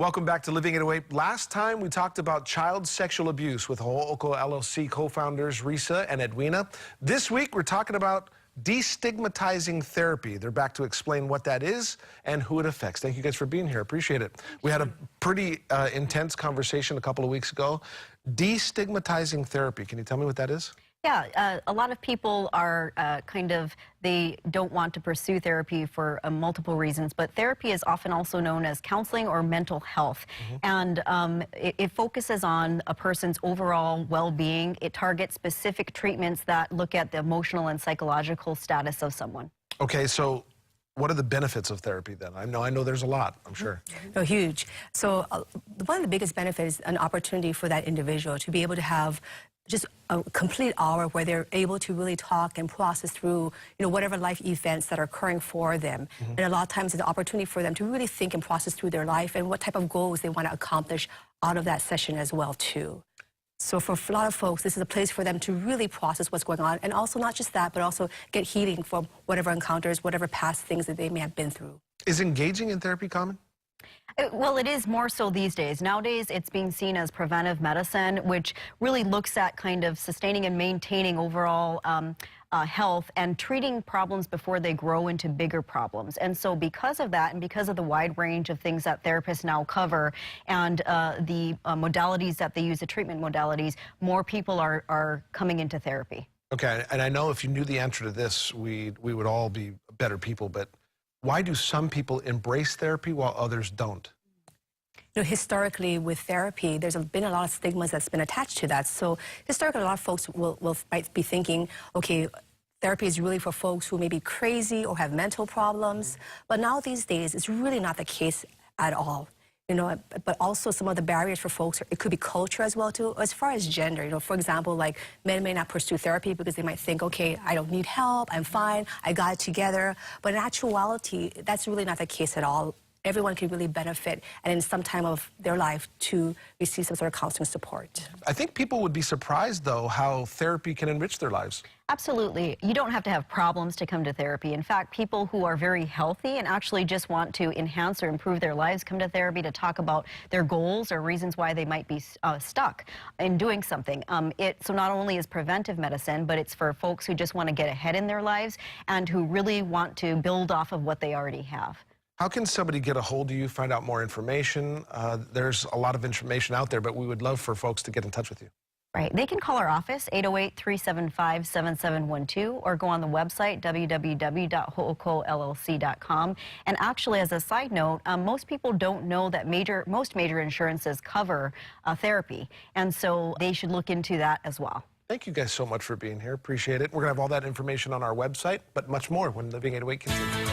Welcome back to Living 808. Last time we talked about child sexual abuse with Ho'oko'o LLC co-founders Risa and Edwina. This week we're talking about destigmatizing therapy. They're back to explain what that is and who it affects. Thank you guys for being here. Appreciate it. We had a pretty intense conversation a couple of weeks ago. Destigmatizing therapy. Can you tell me what that is? Yeah, a lot of people are they don't want to pursue therapy for multiple reasons, but therapy is often also known as counseling or mental health. And it focuses on a person's overall well-being. It targets specific treatments that look at the emotional and psychological status of someone. Okay, so what are the benefits of therapy then? I know there's a lot, I'm sure. No, huge. So one of the biggest benefits is an opportunity for that individual to be able to have just a complete hour where they're able to really talk and process through, whatever life events that are occurring for them. And a lot of times it's an opportunity for them to really think and process through their life and what type of goals they want to accomplish out of that session as well, too. So for a lot of folks, this is a place for them to really process what's going on, and also not just that, but also get healing from whatever encounters, whatever past things that they may have been through. Is engaging in therapy common? Well, it is more so these days. Nowadays, it's being seen as preventive medicine, which really looks at kind of sustaining and maintaining overall health and treating problems before they grow into bigger problems. And so because of that, and because of the wide range of things that therapists now cover and the modalities that they use, the treatment modalities, more people are coming into therapy. Okay, and I know if you knew the answer to this, we would all be better people, but why do some people embrace therapy while others don't? Historically with therapy, there's been a lot of stigmas that's been attached to that. So historically, a lot of folks might be thinking, okay, therapy is really for folks who may be crazy or have mental problems. But now these days, it's really not the case at all. But also some of the barriers for folks, it could be culture as well, too. As far as gender, for example, like men may not pursue therapy because they might think, okay, I don't need help, I'm fine, I got it together. But in actuality, that's really not the case at all. Everyone can really benefit, and in some time of their life, to receive some sort of counseling support. I think people would be surprised, though, how therapy can enrich their lives. Absolutely. You don't have to have problems to come to therapy. In fact, people who are very healthy and actually just want to enhance or improve their lives come to therapy to talk about their goals or reasons why they might be stuck in doing something. So not only is preventive medicine, but it's for folks who just want to get ahead in their lives and who really want to build off of what they already have. How can somebody get a hold of you, find out more information? There's a lot of information out there, but we would love for folks to get in touch with you. Right. They can call our office, 808-375-7712, or go on the website, www.ho'oko'ollc.com. And actually, as a side note, most people don't know that most major insurances cover therapy. And so they should look into that as well. Thank you guys so much for being here. Appreciate it. We're going to have all that information on our website, but much more when Living 808 continues.